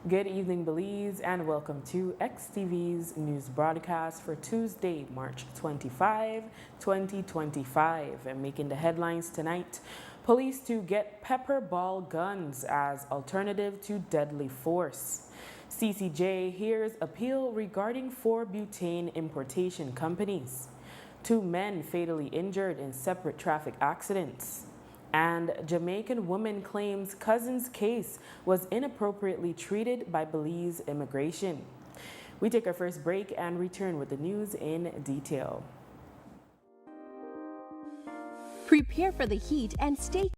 Good evening, Belize, and welcome to XTV's news broadcast for Tuesday, March 25, 2025. And making the headlines tonight, police to get pepper ball guns as alternative to deadly force. CCJ hears appeal regarding 4 butane importation companies. 2 men fatally injured in separate traffic accidents. And Jamaican woman claims cousin's case was inappropriately treated by Belize immigration. We take our first break and return with the news in detail. Prepare for the heat and stay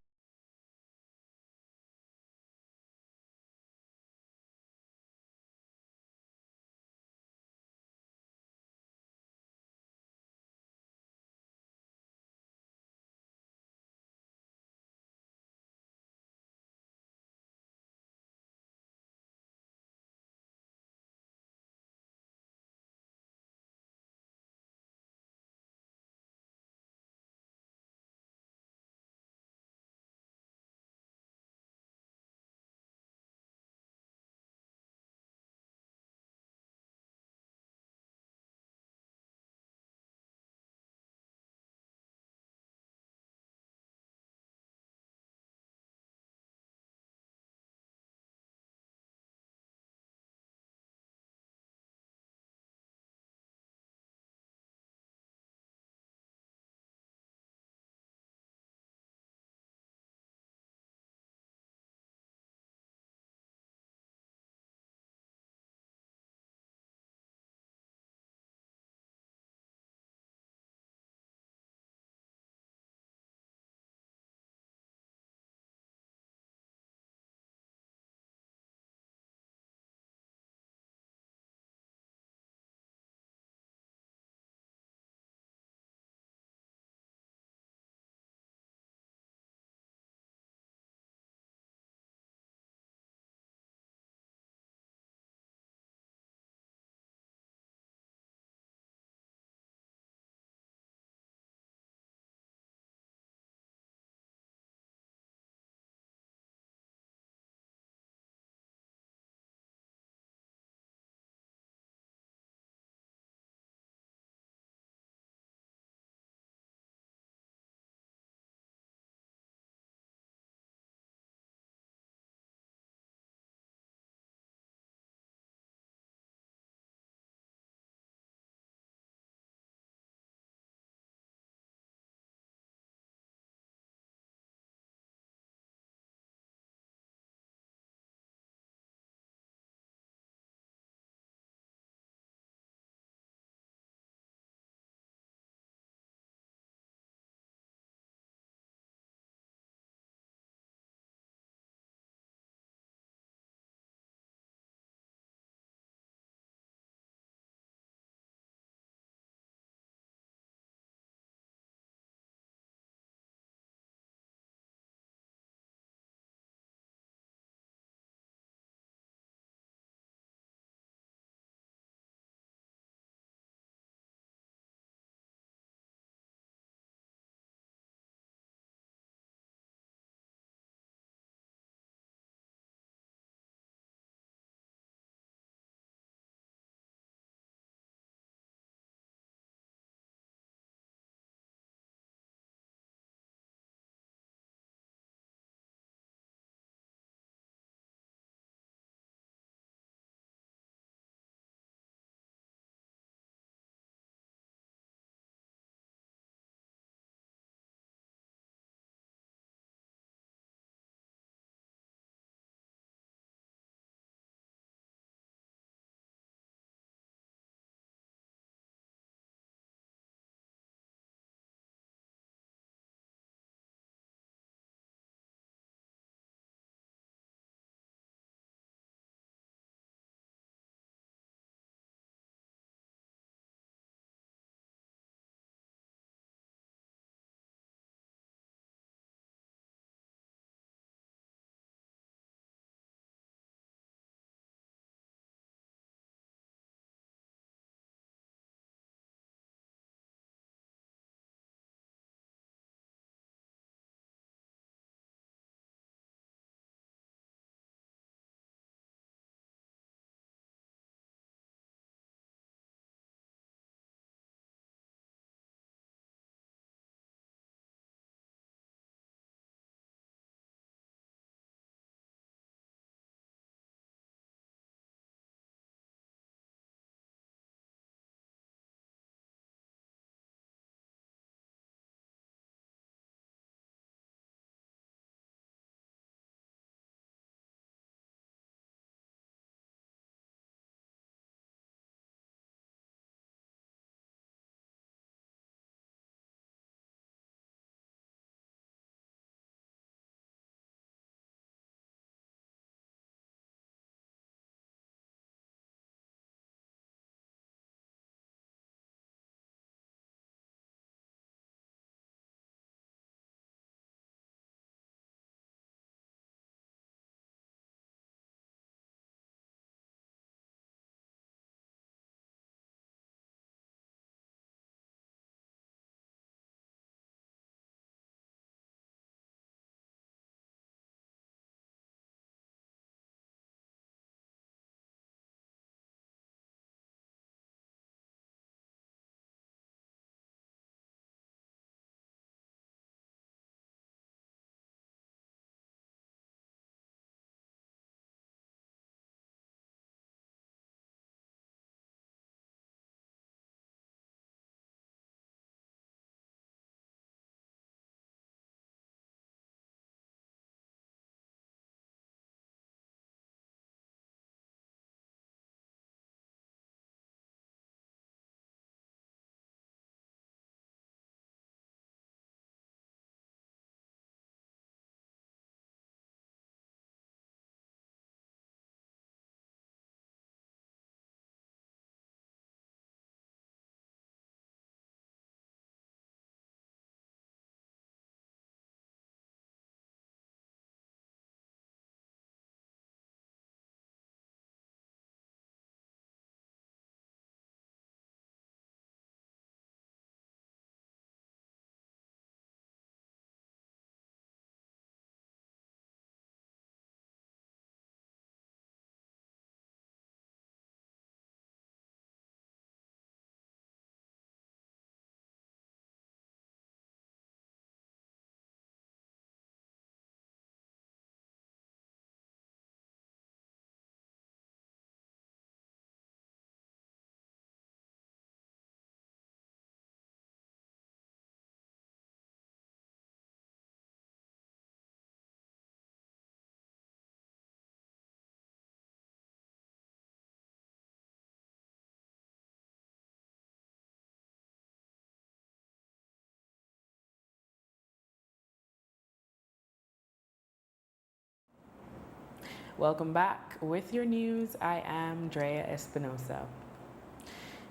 Welcome back. With your news, I am Drea Espinosa.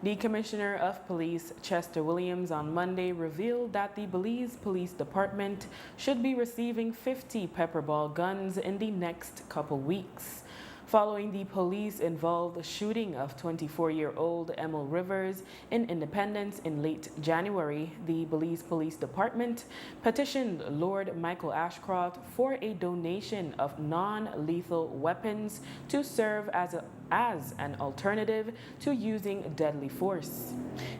The Commissioner of Police, Chester Williams, on Monday revealed that the Belize Police Department should be receiving 50 pepperball guns in the next couple weeks. Following the police-involved shooting of 24-year-old Emil Rivers in Independence in late January, the Belize Police Department petitioned Lord Michael Ashcroft for a donation of non-lethal weapons to serve as an alternative to using deadly force.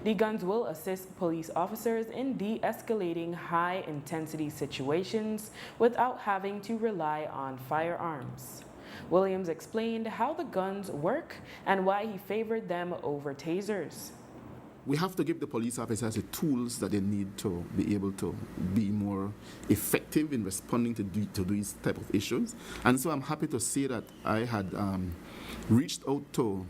The guns will assist police officers in de-escalating high-intensity situations without having to rely on firearms. Williams explained how the guns work and why he favored them over tasers. We have to give the police officers the tools that they need to be able to be more effective in responding to these type of issues. And so I'm happy to say that I had reached out to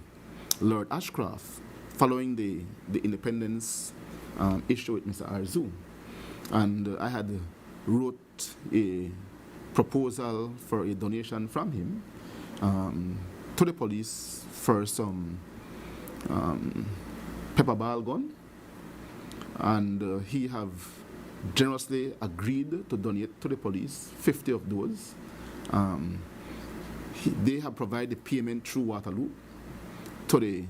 Lord Ashcroft following the independence issue with Mr. Arzu. And I had wrote a proposal for a donation from him to the police for some pepper ball gun, and he have generously agreed to donate to the police 50 of those. They have provided payment through Waterloo to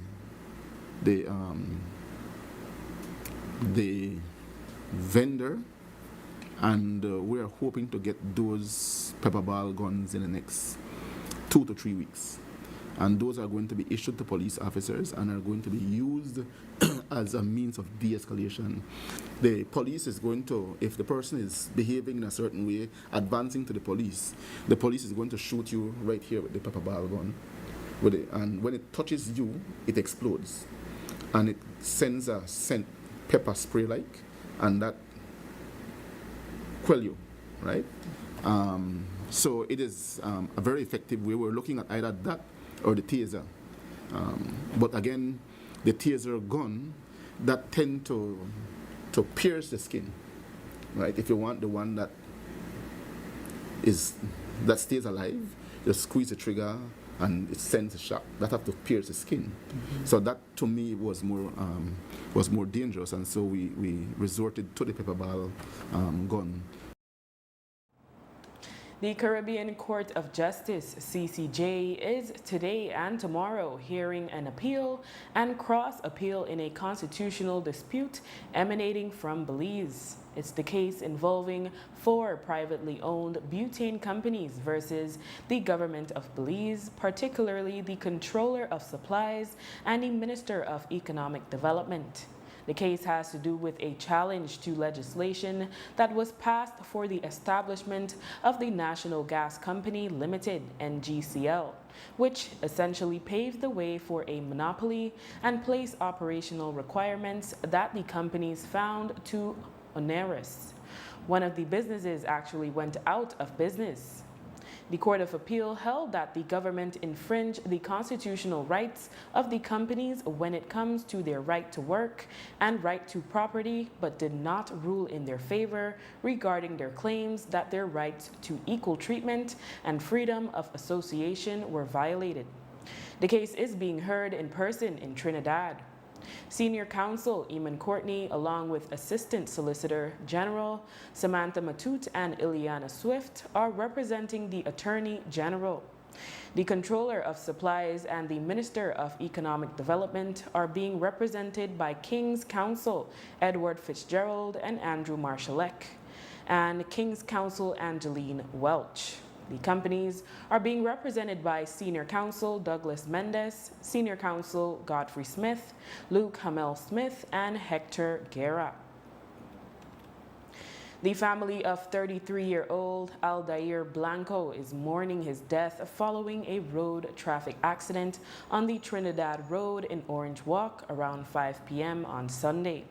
the vendor, and we are hoping to get those pepper ball guns in the next 2 to 3 weeks. And those are going to be issued to police officers and are going to be used as a means of de-escalation. The police is going to, if the person is behaving in a certain way, advancing to the police is going to shoot you right here with the pepper ball gun. And when it touches you, it explodes. And it sends a scent pepper spray like, and that quell you, right? So it is a very effective way. We're looking at either that or the taser. But again, the taser gun, that tend to pierce the skin, right? If you want the one that stays alive, just squeeze the trigger and it sends a shock. That have to pierce the skin. Mm-hmm. So that to me was more dangerous, and so we resorted to the pepper ball gun. The Caribbean Court of Justice, CCJ, is today and tomorrow hearing an appeal and cross-appeal in a constitutional dispute emanating from Belize. It's the case involving 4 privately owned butane companies versus the government of Belize, particularly the Controller of Supplies and the Minister of Economic Development. The case has to do with a challenge to legislation that was passed for the establishment of the National Gas Company Limited, NGCL, which essentially paved the way for a monopoly and placed operational requirements that the companies found too onerous. One of the businesses actually went out of business. The Court of Appeal held that the government infringed the constitutional rights of the companies when it comes to their right to work and right to property, but did not rule in their favor regarding their claims that their rights to equal treatment and freedom of association were violated. The case is being heard in person in Trinidad. Senior counsel Eamon Courtney, along with Assistant Solicitor General Samantha Matute and Ileana Swift, are representing the Attorney General. The Controller of Supplies and the Minister of Economic Development are being represented by King's Counsel Edward Fitzgerald and Andrew Marshalek, and King's Counsel Angeline Welch. The companies are being represented by Senior Counsel Douglas Mendes, Senior Counsel Godfrey Smith, Luke Hamel Smith, and Hector Guerra. The family of 33-year-old Aldair Blanco is mourning his death following a road traffic accident on the Trinidad Road in Orange Walk around 5 p.m. on Sunday.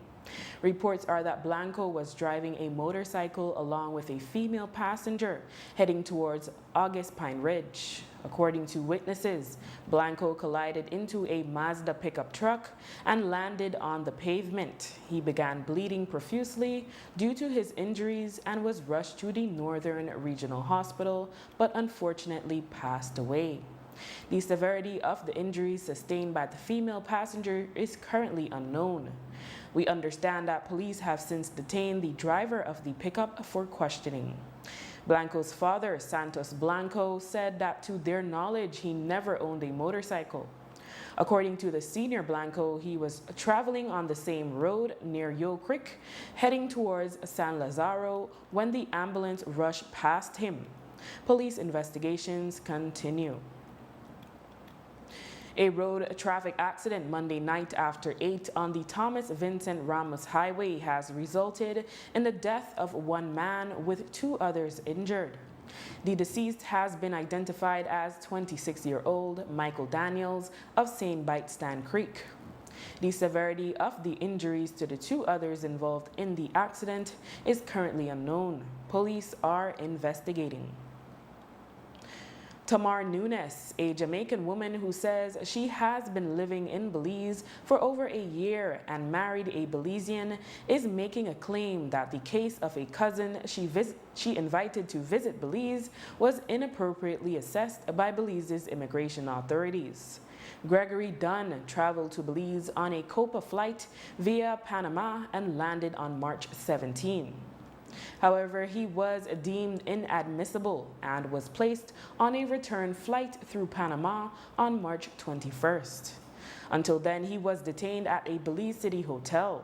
Reports are that Blanco was driving a motorcycle along with a female passenger heading towards August Pine Ridge. According to witnesses, Blanco collided into a Mazda pickup truck and landed on the pavement. He began bleeding profusely due to his injuries and was rushed to the Northern Regional Hospital, but unfortunately passed away. The severity of the injuries sustained by the female passenger is currently unknown. We understand that police have since detained the driver of the pickup for questioning. Blanco's father, Santos Blanco, said that to their knowledge, he never owned a motorcycle. According to the senior Blanco, he was traveling on the same road near Yo Creek, heading towards San Lazaro when the ambulance rushed past him. Police investigations continue. A road traffic accident Monday night after 8 on the Thomas Vincent Ramos Highway has resulted in the death of one man with 2 others injured. The deceased has been identified as 26-year-old Michael Daniels of St. Stan Creek. The severity of the injuries to the 2 others involved in the accident is currently unknown. Police are investigating. Tamar Nunes, a Jamaican woman who says she has been living in Belize for over a year and married a Belizean, is making a claim that the case of a cousin she invited to visit Belize was inappropriately assessed by Belize's immigration authorities. Gregory Dunn traveled to Belize on a Copa flight via Panama and landed on March 17. However, he was deemed inadmissible and was placed on a return flight through Panama on March 21st. Until then, he was detained at a Belize City hotel.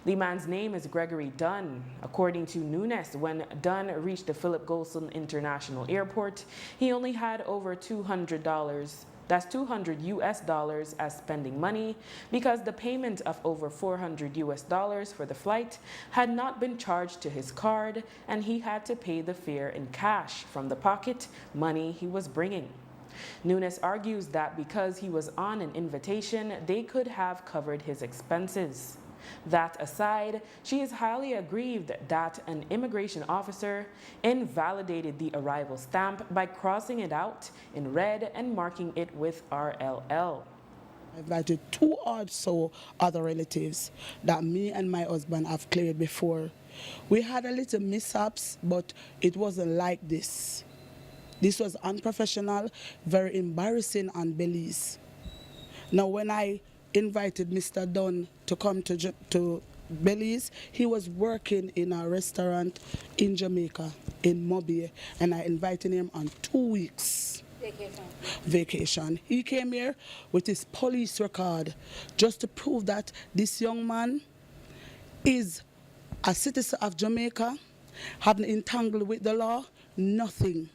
The man's name is Gregory Dunn. According to Nunes, when Dunn reached the Philip Golson International Airport, he only had over $200. That's $200 as spending money because the payment of over $400 for the flight had not been charged to his card and he had to pay the fare in cash from the pocket money he was bringing. Nunes argues that because he was on an invitation, they could have covered his expenses. That aside, she is highly aggrieved that an immigration officer invalidated the arrival stamp by crossing it out in red and marking it with RLL. I invited 2 or so other relatives that me and my husband have cleared before. We had a little mishaps, but it wasn't like this. This was unprofessional, very embarrassing on Belize. Now, when I invited Mr. Dunn to come to Belize, he was working in a restaurant in Jamaica, in Mobile, and I invited him on 2 weeks vacation. He came here with his police record just to prove that this young man is a citizen of Jamaica, having entangled with the law, nothing.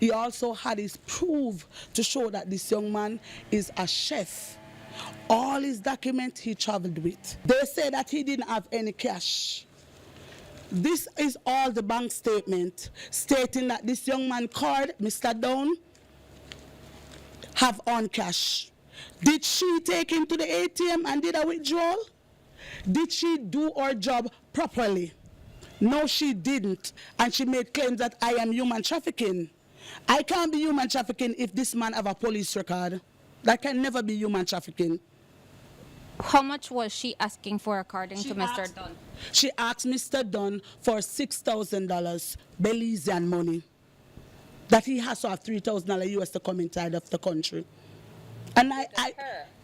He also had his proof to show that this young man is a chef. All his documents he traveled with. They say that he didn't have any cash. This is all the bank statement stating that this young man card, Mr. Dunn, have on cash. Did she take him to the ATM and did a withdrawal? Did she do her job properly? No, she didn't. And she made claims that I am human trafficking. I can't be human trafficking if this man have a police record. That can never be human trafficking. How much was she asking for according to Mr. Dunn? She asked Mr. Dunn for $6,000 Belizean money. That he has to have $3,000 US to come inside of the country. And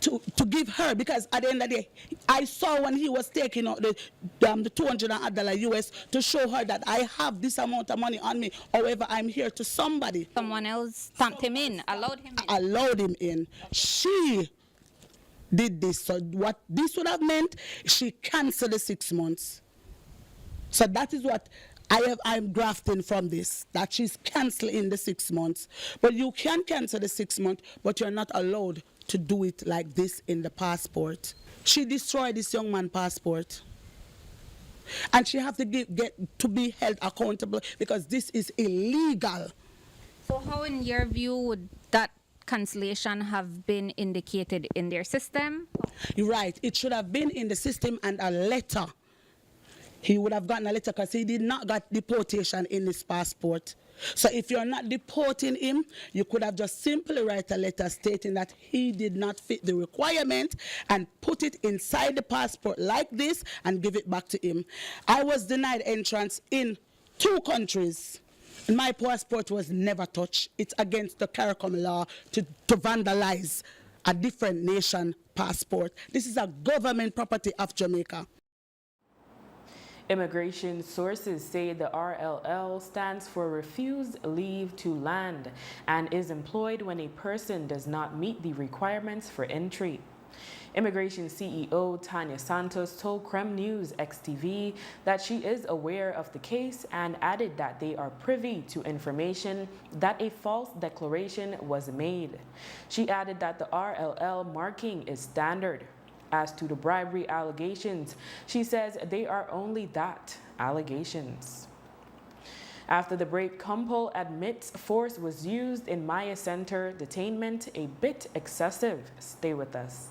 to give her, because at the end of the day, I saw when he was taking out the $200 US to show her that I have this amount of money on me. However, I'm here to somebody. Someone else stamped him in, allowed him in. Allowed him in. She did this. So what this would have meant, she canceled the 6 months. So that is what I'm grafting from this, that she's canceling the 6 months. But you can cancel the 6 months, but you're not allowed to do it like this in the passport. She destroyed this young man's passport. And she have to get to be held accountable because this is illegal. So how in your view would that cancellation have been indicated in their system? You're right. It should have been in the system and a letter. He would have gotten a letter because he did not get deportation in his passport. So if you're not deporting him, you could have just simply write a letter stating that he did not fit the requirement and put it inside the passport like this and give it back to him. I was denied entrance in 2 countries. My passport was never touched. It's against the CARICOM law to vandalize a different nation passport. This is a government property of Jamaica. Immigration sources say the RLL stands for Refused Leave to Land and is employed when a person does not meet the requirements for entry. Immigration CEO Tanya Santos told Creme News XTV that she is aware of the case and added that they are privy to information that a false declaration was made. She added that the RLL marking is standard. As to the bribery allegations, she says they are only that, allegations. After the break, Kumpel admits force was used in Maya Center detainment a bit excessive. Stay with us.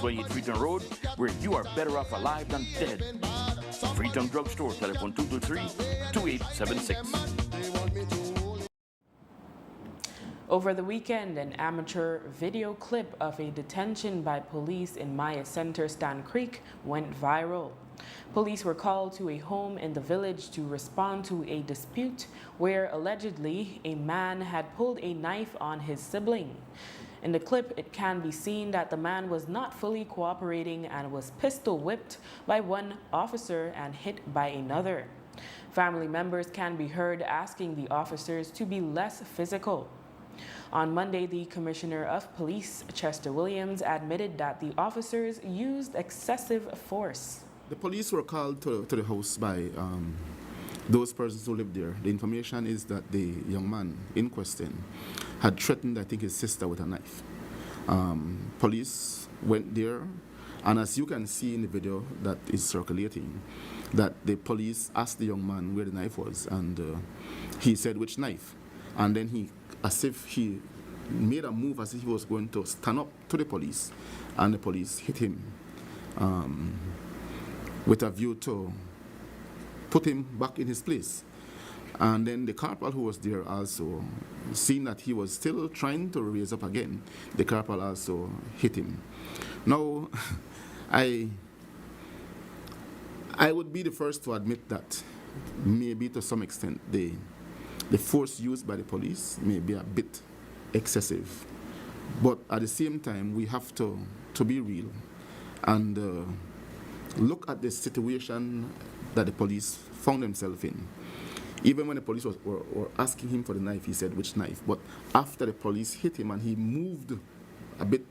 28 Freetown Road, where you are better off alive than dead. Freetown Drugstore, telephone 223-2876. Over the weekend, an amateur video clip of a detention by police in Maya Center, Stan Creek, went viral. Police were called to a home in the village to respond to a dispute where allegedly a man had pulled a knife on his sibling. In the clip, it can be seen that the man was not fully cooperating and was pistol whipped by one officer and hit by another. Family members can be heard asking the officers to be less physical. On Monday, the Commissioner of Police, Chester Williams, admitted that the officers used excessive force. The police were called to the house by those persons who lived there. The information is that the young man in question had threatened, I think, his sister with a knife. Police went there, and as you can see in the video that is circulating, that the police asked the young man where the knife was, and he said, "Which knife?" And then he, as if he made a move as if he was going to stand up to the police, and the police hit him with a view to put him back in his place. And then the corporal who was there also, seeing that he was still trying to raise up again, the corporal also hit him. Now, I would be the first to admit that maybe to some extent the force used by the police may be a bit excessive. But at the same time, we have to be real and look at the situation that the police found themselves in. Even when the police were asking him for the knife, he said, "Which knife?" But after the police hit him and he moved a bit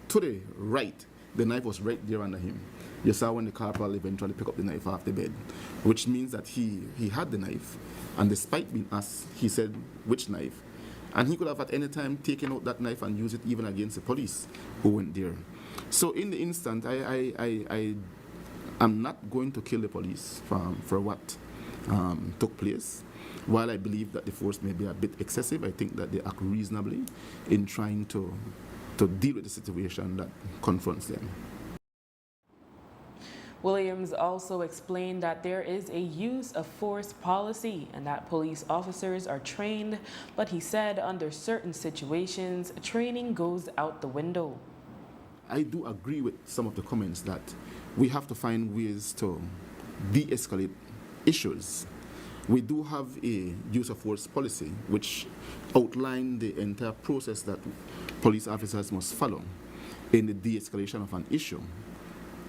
to the right, the knife was right there under him. You saw when the corporal eventually picked up the knife off the bed, which means that he had the knife, and despite being asked, he said, "Which knife?" And he could have at any time taken out that knife and used it even against the police who went there. So in the instant, I am not going to kill the police for what took place. While I believe that the force may be a bit excessive, I think that they act reasonably in trying to deal with the situation that confronts them. Williams also explained that there is a use of force policy and that police officers are trained, but he said under certain situations, training goes out the window. I do agree with some of the comments that we have to find ways to de-escalate issues. We do have a use of force policy which outlines the entire process that police officers must follow in the de-escalation of an issue.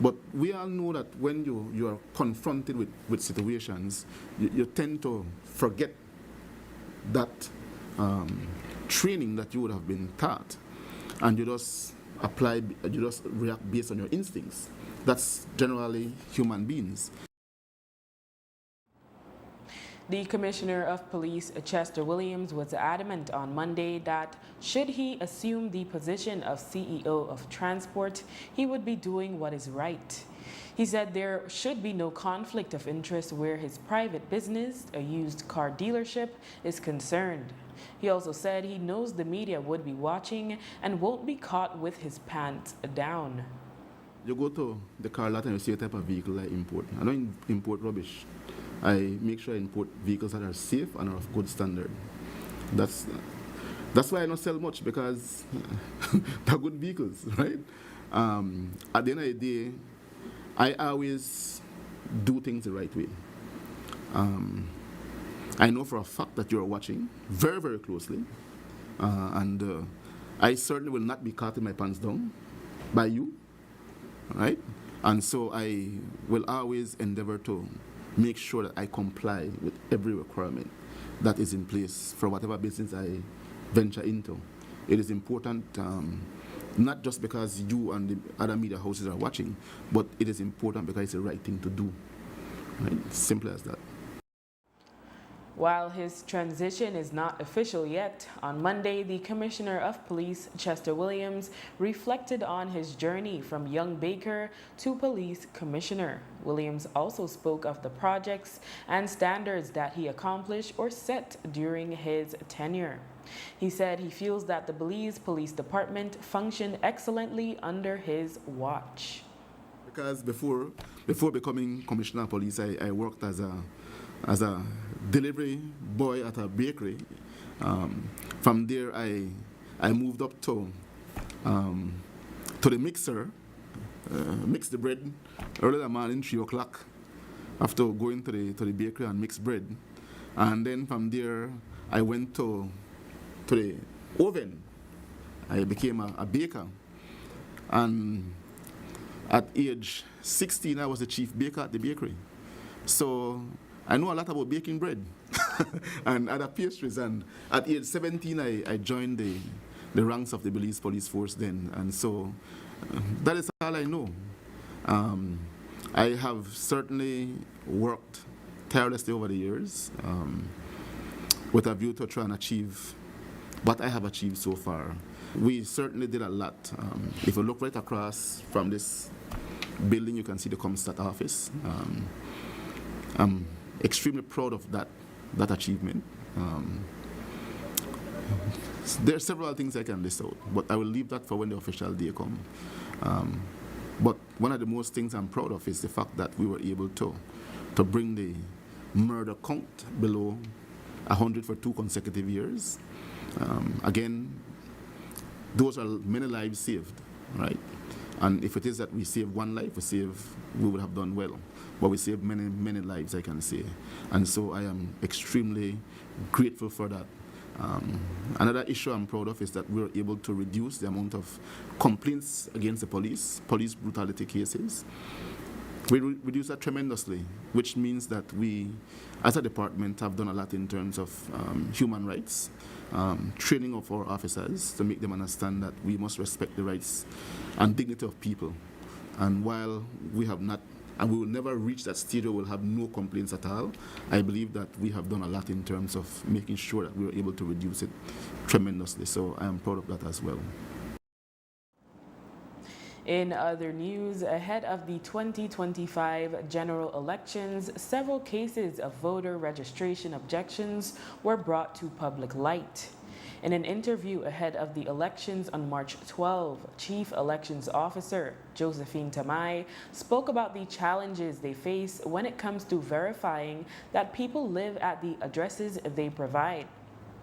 But we all know that when you are confronted with situations, you tend to forget that training that you would have been taught, and you just react based on your instincts. That's generally human beings. The Commissioner of Police, Chester Williams, was adamant on Monday that should he assume the position of CEO of Transport, he would be doing what is right. He said there should be no conflict of interest where his private business, a used car dealership, is concerned. He also said he knows the media would be watching and won't be caught with his pants down. You go to the car lot and you see a type of vehicle I import. I don't import rubbish. I make sure I import vehicles that are safe and are of good standard. That's why I don't sell much, because they're good vehicles, right? At the end of the day, I always do things the right way. I know for a fact that you're watching very, very closely, and I certainly will not be caught in my pants down by you, right? And so I will always endeavor to make sure that I comply with every requirement that is in place for whatever business I venture into. It is important, not just because you and the other media houses are watching, but it is important because it's the right thing to do. Right? Simple as that. While his transition is not official yet, on Monday, the Commissioner of Police, Chester Williams, reflected on his journey from young baker to police commissioner. Williams also spoke of the projects and standards that he accomplished or set during his tenure. He said he feels that the Belize Police Department functioned excellently under his watch. Because before becoming Commissioner of Police, I worked as a delivery boy at a bakery. From there, I moved up to the mixer, mix the bread early in the morning, 3 o'clock, after going to the bakery and mix bread. And then from there, I went to the oven. I became a baker. And at age 16, I was the chief baker at the bakery. So I know a lot about baking bread and other pastries. And at age 17, I joined the ranks of the Belize Police Force then. And so that is all I know. I have certainly worked tirelessly over the years with a view to try and achieve what I have achieved so far. We certainly did a lot. If you look right across from this building, you can see the Comstat office. I'm extremely proud of that achievement. There are several things I can list out, but I will leave that for when the official day comes. But one of the most things I'm proud of is the fact that we were able to bring the murder count below 100 for 2 consecutive years. Again, those are many lives saved, right? And if it is that we save one life, we would have done well. But we saved many, many lives, I can say. And so I am extremely grateful for that. Another issue I'm proud of is that we were able to reduce the amount of complaints against the police brutality cases. We reduced that tremendously, which means that we, as a department, have done a lot in terms of human rights, training of our officers to make them understand that we must respect the rights and dignity of people. And while we have not, and we will never reach that stage where we'll have no complaints at all, I believe that we have done a lot in terms of making sure that we were able to reduce it tremendously. So I am proud of that as well. In other news, ahead of the 2025 general elections, several cases of voter registration objections were brought to public light. In an interview ahead of the elections on March 12, Chief Elections Officer Josephine Tamai spoke about the challenges they face when it comes to verifying that people live at the addresses they provide.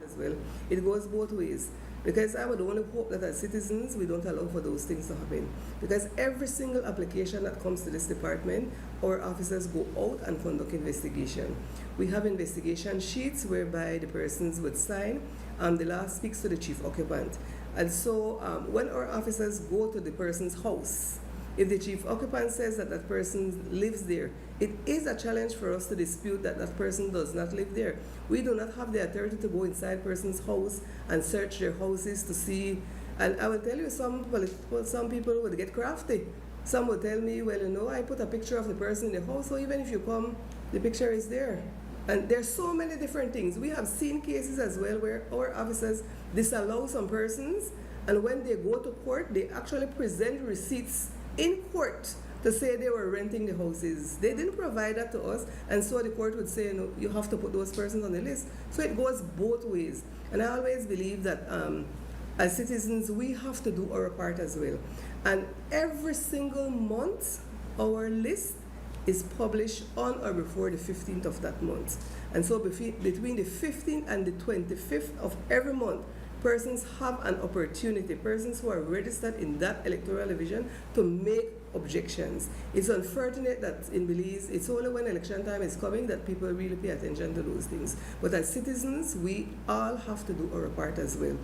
As well, it goes both ways. Because I would only hope that as citizens, we don't allow for those things to happen. Because every single application that comes to this department, our officers go out and conduct investigation. We have investigation sheets whereby the persons would sign. The law speaks to the chief occupant. And so when our officers go to the person's house, if the chief occupant says that that person lives there, it is a challenge for us to dispute that that person does not live there. We do not have the authority to go inside a person's house and search their houses to see. And I will tell you, some people would get crafty. Some would tell me, well, you know, I put a picture of the person in the house, so even if you come, the picture is there. And there's so many different things. We have seen cases as well where our officers disallow some persons, and when they go to court, they actually present receipts in court to say they were renting the houses. They didn't provide that to us, and so the court would say, no, you have to put those persons on the list. So it goes both ways. And I always believe that as citizens, we have to do our part as well. And every single month, our list is published on or before the 15th of that month. And so between the 15th and the 25th of every month, persons have an opportunity, persons who are registered in that electoral division, to make objections. It's unfortunate that in Belize, it's only when election time is coming that people really pay attention to those things. But as citizens, we all have to do our part as well.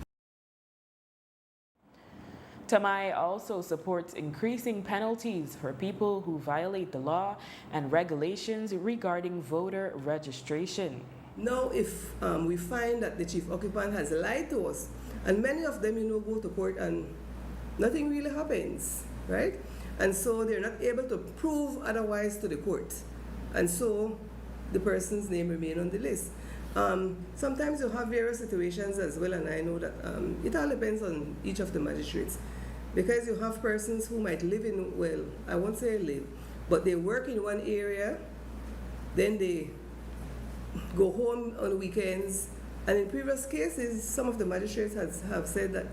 Tamai also supports increasing penalties for people who violate the law and regulations regarding voter registration. Now, if we find that the chief occupant has lied to us, and many of them, you know, go to court and nothing really happens, right? And so they're not able to prove otherwise to the court. And so the person's name remains on the list. Sometimes you have various situations as well, and I know that it all depends on each of the magistrates. Because you have persons who might live in, well, I won't say live, but they work in one area, then they go home on weekends. And in previous cases, some of the magistrates have said that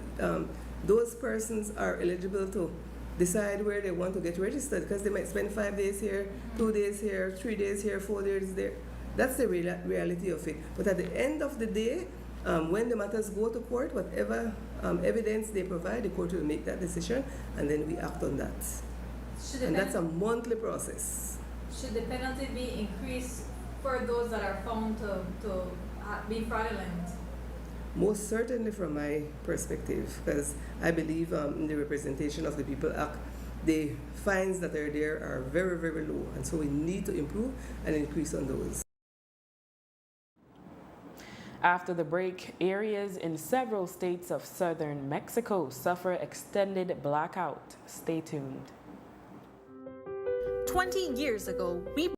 those persons are eligible to decide where they want to get registered because they might spend 5 days here, 2 days here, 3 days here, 4 days there. That's the reality of it. But at the end of the day, when the matters go to court, whatever evidence they provide, the court will make that decision, and then we act on that. And that's a monthly process. Should the penalty be increased for those that are found to be fraudulent? Most certainly from my perspective, because I believe in the Representation of the People Act, the fines that are there are very, very low, and so we need to improve and increase on those. After the break, areas in several states of southern Mexico suffer extended blackout. Stay tuned. 20 years ago, we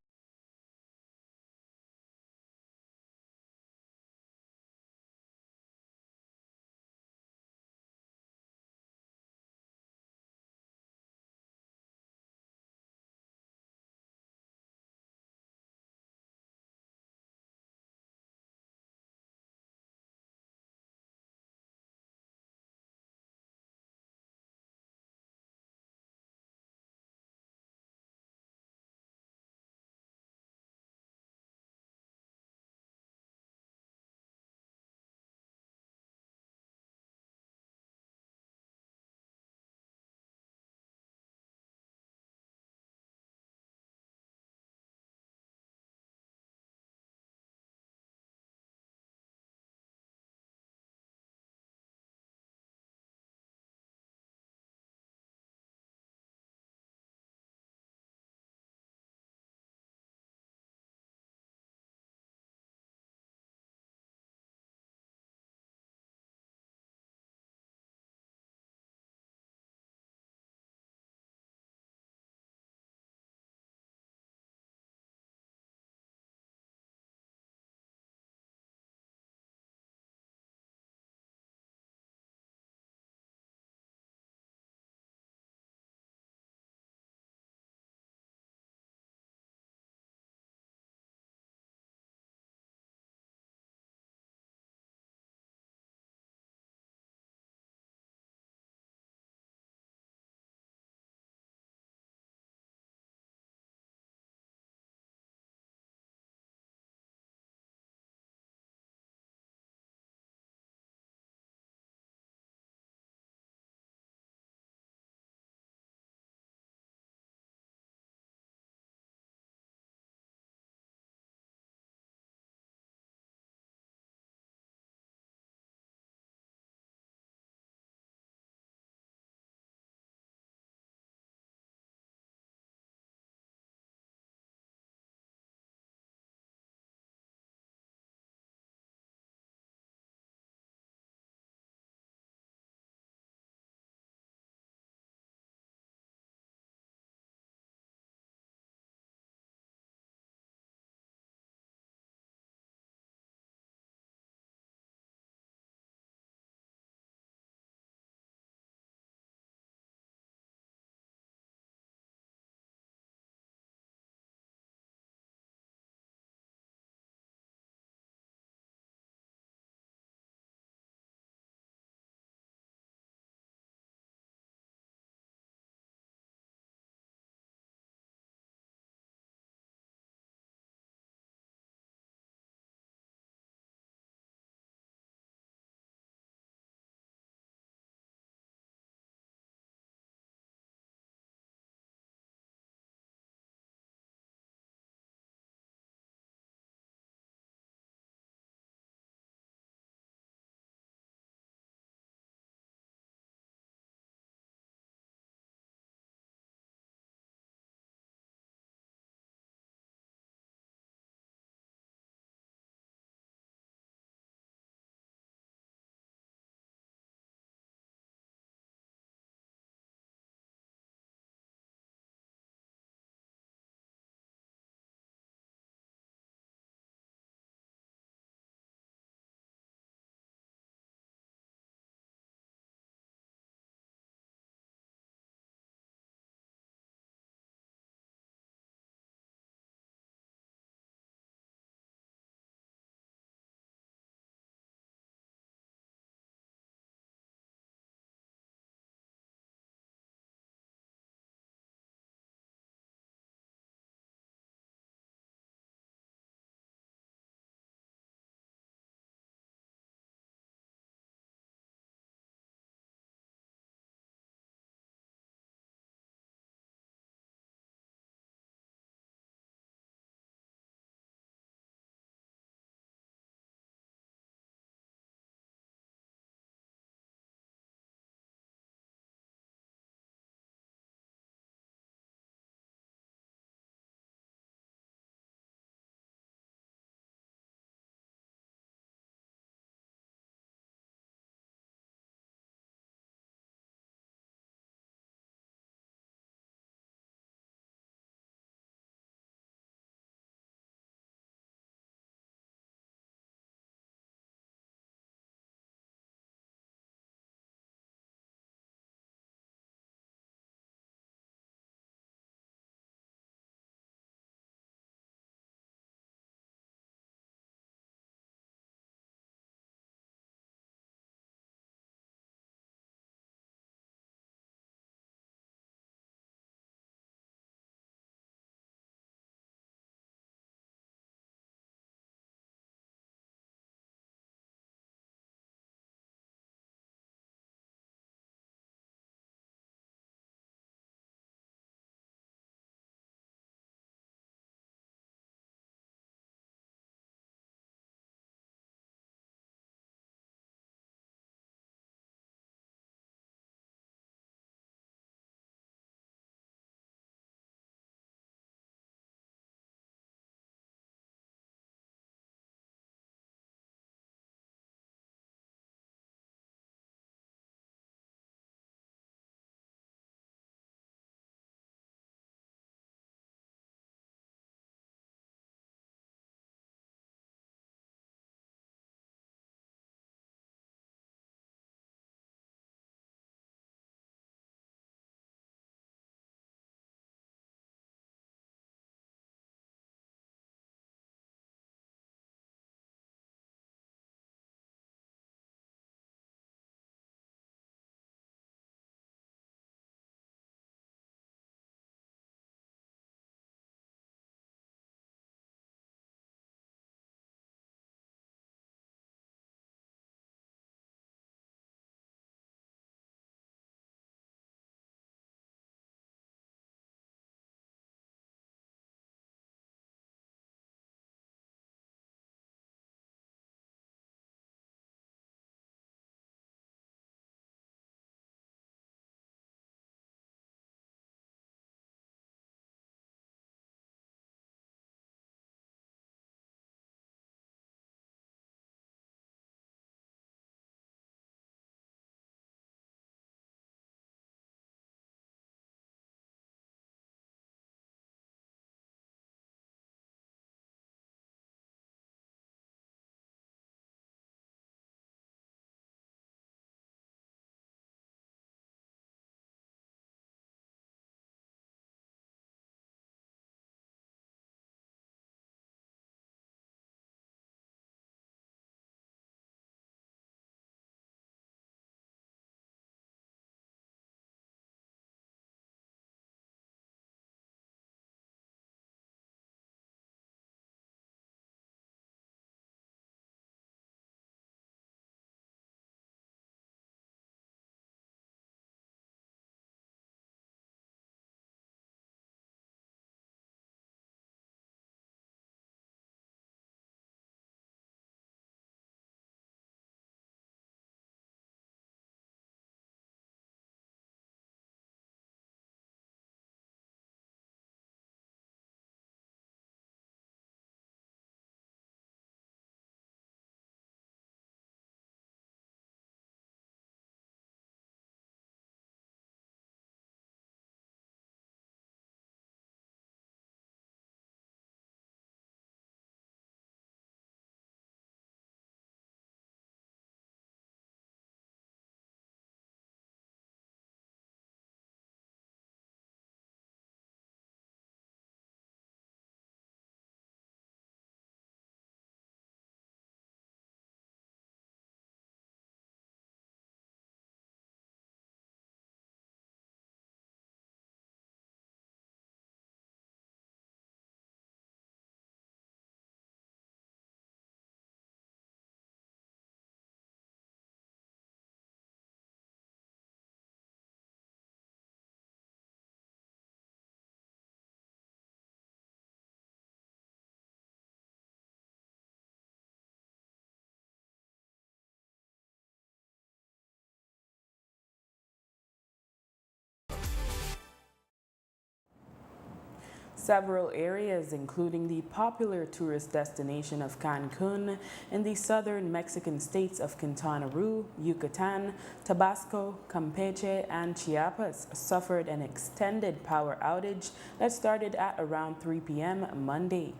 Several areas, including the popular tourist destination of Cancun in the southern Mexican states of Quintana Roo, Yucatan, Tabasco, Campeche, and Chiapas, suffered an extended power outage that started at around 3 p.m. Monday.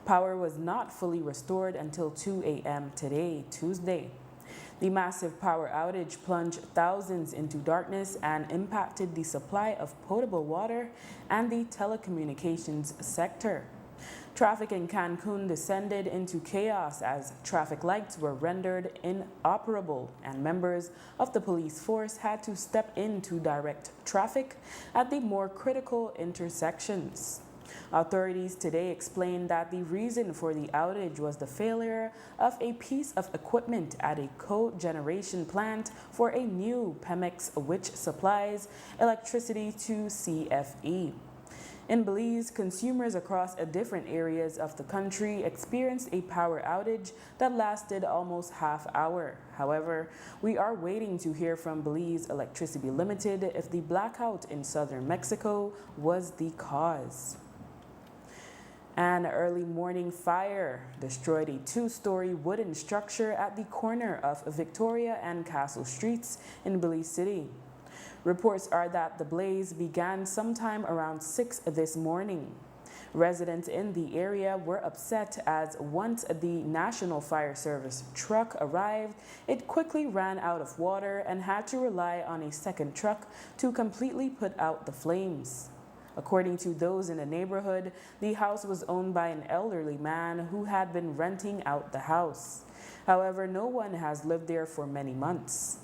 Power was not fully restored until 2 a.m. today, Tuesday. The massive power outage plunged thousands into darkness and impacted the supply of potable water and the telecommunications sector. Traffic in Cancun descended into chaos as traffic lights were rendered inoperable and members of the police force had to step in to direct traffic at the more critical intersections. Authorities today explained that the reason for the outage was the failure of a piece of equipment at a cogeneration plant for a new Pemex which supplies electricity to CFE. In Belize, consumers across different areas of the country experienced a power outage that lasted almost half hour. However, we are waiting to hear from Belize Electricity Limited if the blackout in southern Mexico was the cause. An early morning fire destroyed a two-story wooden structure at the corner of Victoria and Castle Streets in Belize City. Reports are that the blaze began sometime around 6 this morning. Residents in the area were upset as once the National Fire Service truck arrived, it quickly ran out of water and had to rely on a second truck to completely put out the flames. According to those in the neighborhood, the house was owned by an elderly man who had been renting out the house. However, no one has lived there for many months.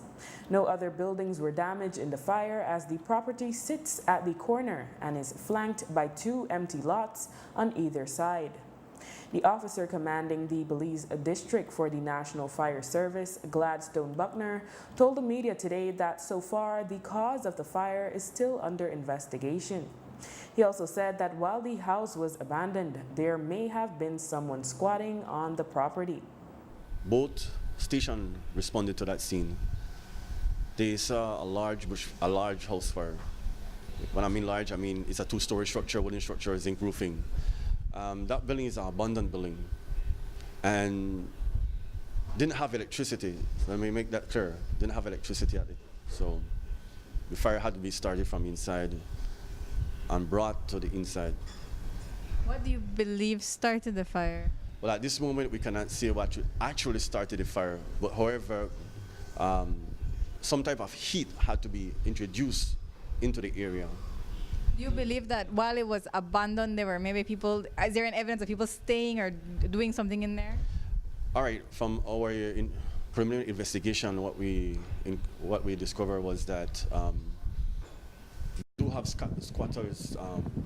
No other buildings were damaged in the fire as the property sits at the corner and is flanked by 2 empty lots on either side. The officer commanding the Belize district for the National Fire Service, Gladstone Buckner, told the media today that so far the cause of the fire is still under investigation. He also said that while the house was abandoned, there may have been someone squatting on the property. Both stations responded to that scene. They saw a large house fire. When I mean large, I mean it's a 2-story structure, wooden structure, zinc roofing. That building is an abandoned building and didn't have electricity. Let me make that clear. Didn't have electricity at it. So the fire had to be started from inside and brought to the inside. What do you believe started the fire? Well, at this moment, we cannot say what actually started the fire. But however, some type of heat had to be introduced into the area. Do you believe that while it was abandoned, there were maybe people, is there an evidence of people staying or doing something in there? All right, from our preliminary investigation, what we discovered was that we do have squatters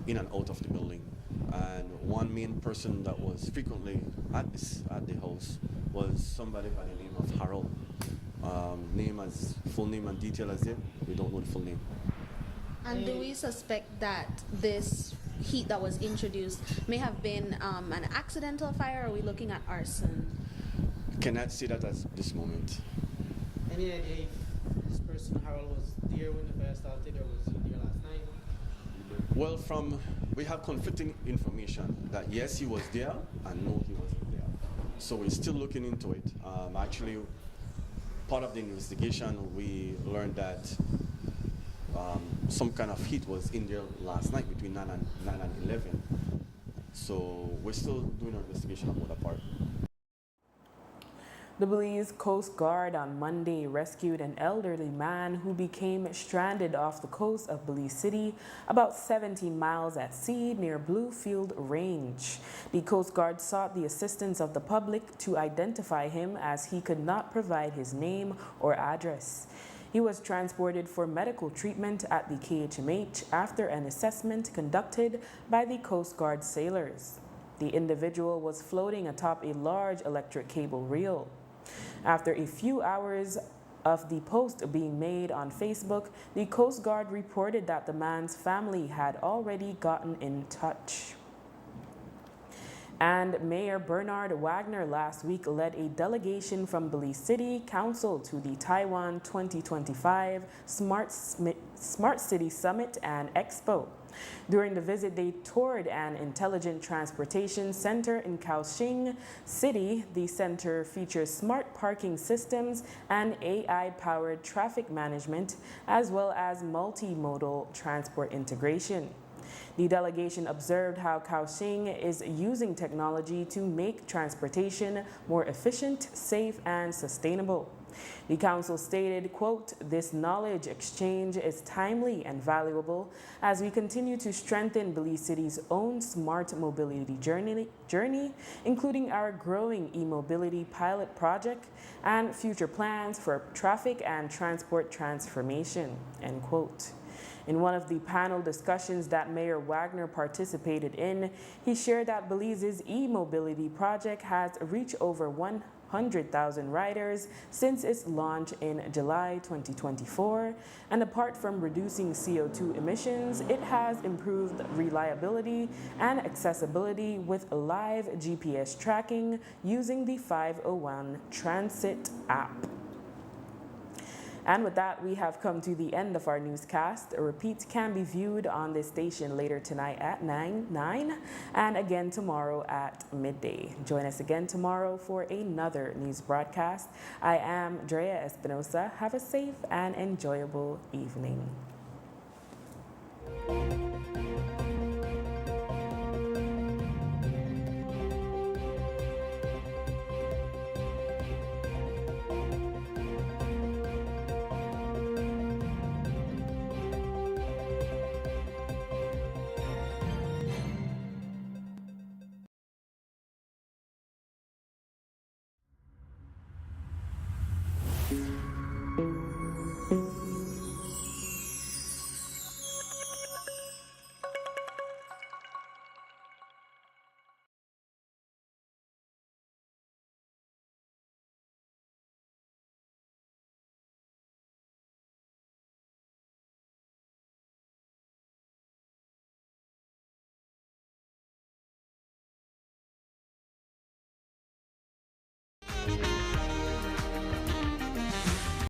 in and out of the building, and one main person that was frequently at the house was somebody by the name of Harold. Full name and detail as it, we don't know the full name. And do we suspect that this heat that was introduced may have been an accidental fire, or are we looking at arson? Cannot say that at this moment. Any idea if this person, Harold, was there when the fire started, or was he there last night? Well, we have conflicting information that yes, he was there, and no, he wasn't there. So we're still looking into it. Actually, part of the investigation, we learned that some kind of heat was in there last night between 9 and 11. So we're still doing our investigation about that part. The Belize Coast Guard on Monday rescued an elderly man who became stranded off the coast of Belize City, about 17 miles at sea near Bluefield Range. The Coast Guard sought the assistance of the public to identify him as he could not provide his name or address. He was transported for medical treatment at the KHMH after an assessment conducted by the Coast Guard sailors. The individual was floating atop a large electric cable reel. After a few hours of the post being made on Facebook, the Coast Guard reported that the man's family had already gotten in touch. And Mayor Bernard Wagner last week led a delegation from Belize City Council to the Taiwan 2025 Smart City Summit and Expo. During the visit, they toured an intelligent transportation center in Kaohsiung City. The center features smart parking systems and AI-powered traffic management, as well as multimodal transport integration. The delegation observed how Kaohsiung is using technology to make transportation more efficient, safe, and sustainable. The council stated, quote, "This knowledge exchange is timely and valuable as we continue to strengthen Belize City's own smart mobility journey, including our growing e-mobility pilot project and future plans for traffic and transport transformation," end quote. In one of the panel discussions that Mayor Wagner participated in, he shared that Belize's e-mobility project has reached over 100,000 riders since its launch in July 2024, and apart from reducing CO2 emissions, it has improved reliability and accessibility with live GPS tracking using the 501 Transit app. And with that, we have come to the end of our newscast. A repeat can be viewed on this station later tonight at 9 and again tomorrow at midday. Join us again tomorrow for another news broadcast. I am Drea Espinosa. Have a safe and enjoyable evening.